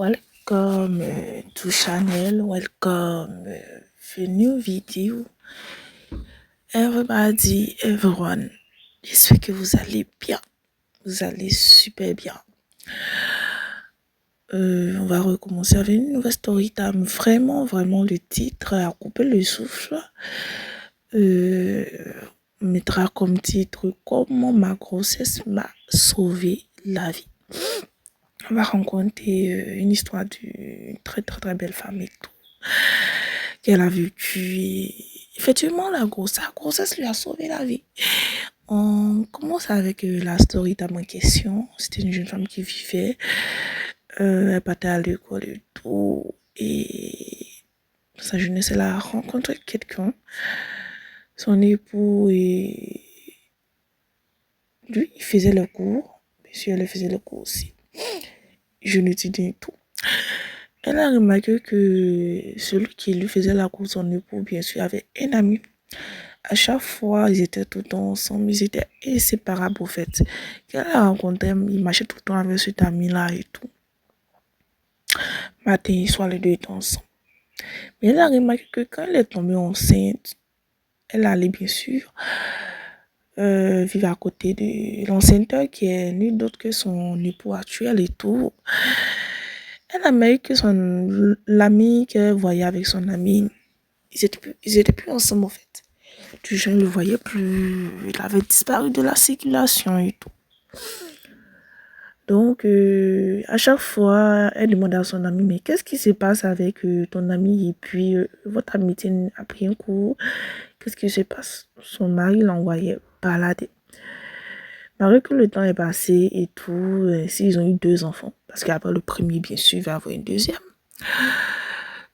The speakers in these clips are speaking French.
Welcome to channel, welcome to new video. Everybody, everyone, j'espère que vous allez bien, vous allez super bien. On va recommencer avec une nouvelle story time. Vraiment, le titre a coupé le souffle. On mettra comme titre comment ma grossesse m'a sauvé la vie. On va rencontrer une histoire d'une très belle femme et tout qu'elle a vécu. Et effectivement, la grossesse lui a sauvé la vie. On commence avec la story time en question. C'était une jeune femme qui vivait. Elle partait à l'école et tout. Et sa jeunesse, elle a rencontré quelqu'un. Son époux, et lui, il faisait le cours. Bien sûr, elle faisait le cours aussi. Je ne dis tout. Elle a remarqué que celui qui lui faisait la course, son époux, bien sûr, avait un ami. À chaque fois, ils étaient tout le temps ensemble, ils étaient inséparables au fait. Quand elle a rencontré, il marchait tout le temps avec cet ami-là et tout. Matin et soir, les deux étaient ensemble. Mais elle a remarqué que quand elle est tombée enceinte, elle allait bien sûr vivre à côté de l'enceinteur qui est nul d'autre que son époux actuel et tout. Elle a remarqué que l'ami qu'elle voyait avec son ami, ils étaient plus ensemble en fait. Du genre, ne le voyait plus, il avait disparu de la circulation et tout. Donc, à chaque fois, elle demandait à son ami, mais qu'est-ce qui se passe avec ton ami et puis votre amitié a pris un coup. Qu'est-ce qui se passe? Son mari l'envoyait balader. Malgré que le temps est passé et tout, ils ont eu 2 enfants. Parce qu'après le premier, bien sûr, il va avoir une deuxième.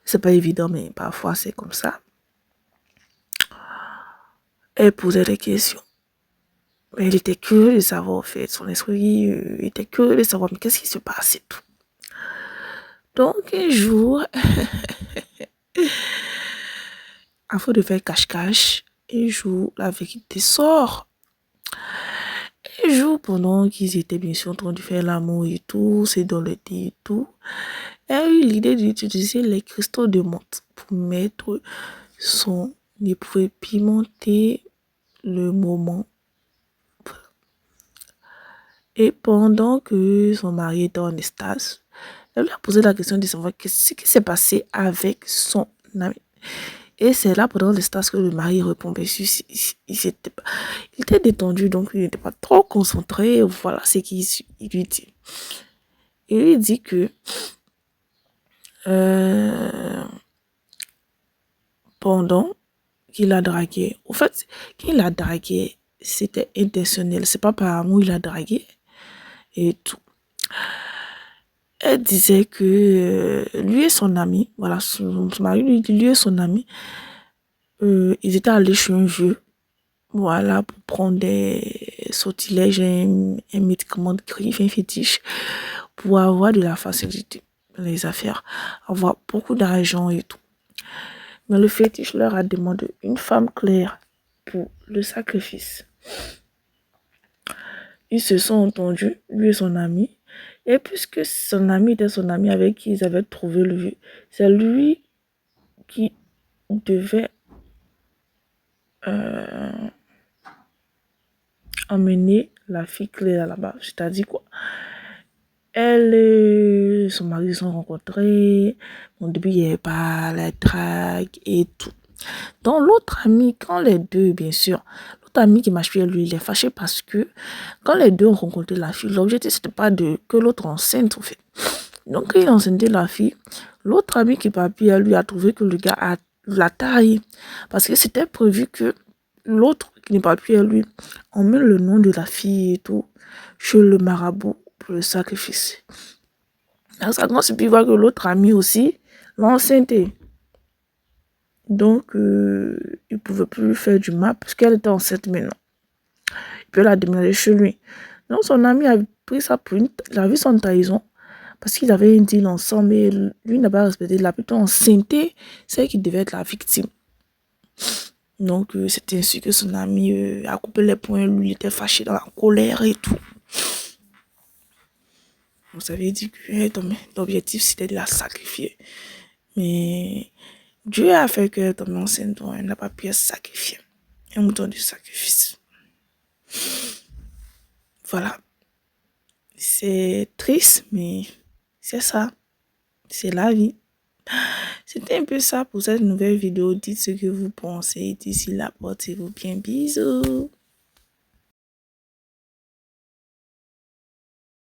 C'est pas évident, mais parfois c'est comme ça. Elle posait des questions. Mais il était curieux de savoir, en fait. Son esprit était curieux de savoir, mais qu'est-ce qui se passe et tout. Donc, un jour, afin de faire cache-cache, un jour, la vérité sort. Un jour, pendant qu'ils étaient bien sûr en train de faire l'amour et tout, c'est dans le thé et tout, elle a eu l'idée d'utiliser les cristaux de menthe pour mettre son époux et pimenter le moment. Et pendant que son mari était en extase, elle lui a posé la question de savoir ce qui s'est passé avec son ami. Et c'est là, pendant l'extase, que le mari répond, bien sûr, il était détendu, donc il n'était pas trop concentré. Voilà ce qu'il lui dit. Il lui dit que pendant qu'il a dragué, au fait, qu'il a dragué, c'était intentionnel. C'est pas par amour il a dragué et tout. Elle disait que lui et son ami, voilà, son mari lui dit, lui et son ami, ils étaient allés chez un vieux, voilà, pour prendre des sortilèges, un médicament de griffe, un fétiche, pour avoir de la facilité dans les affaires, avoir beaucoup d'argent et tout. Mais le fétiche leur a demandé une femme claire pour le sacrifice. Ils se sont entendus, lui et son ami. Et puisque son ami était son ami avec qui ils avaient trouvé le vieux, c'est lui qui devait emmener la fille Claire là-bas. C'est-à-dire quoi? Elle et son mari se sont rencontrés. Au début, il n'y avait pas la drague et tout. Donc, l'autre ami, quand les deux, bien sûr, l'autre ami qui m'a suivi, lui, il est fâché parce que quand les deux ont rencontré la fille, l'objectif, c'était pas que l'autre enceinte, en fait. Donc, quand il a enceinté la fille, l'autre ami qui papy, lui a trouvé que le gars a la taille. Parce que c'était prévu que l'autre qui n'est pas pu, lui, on met le nom de la fille et tout chez le marabout pour le sacrifice. Dans sa grande surprise, voit que l'autre ami aussi l'a enceinté. Donc, il ne pouvait plus faire du mal parce qu'elle était enceinte maintenant. Et puis, elle a déménagé chez lui. Donc, son ami a pris ça pour il a vu son trahison parce qu'ils avaient un deal ensemble et lui n'a pas respecté. Il a plutôt enceinté celle qui devait être la victime. Donc, c'était ainsi que son ami a coupé les poings. Lui, il était fâché dans la colère et tout. Vous avez dit que ton objectif, c'était de la sacrifier. Mais Dieu a fait que ton enceinte, elle n'a pas pu être sacrifiée. Un mouton de sacrifice. Voilà. C'est triste, mais c'est ça. C'est la vie. C'était un peu ça pour cette nouvelle vidéo. Dites ce que vous pensez. D'ici là, portez-vous bien. Bisous.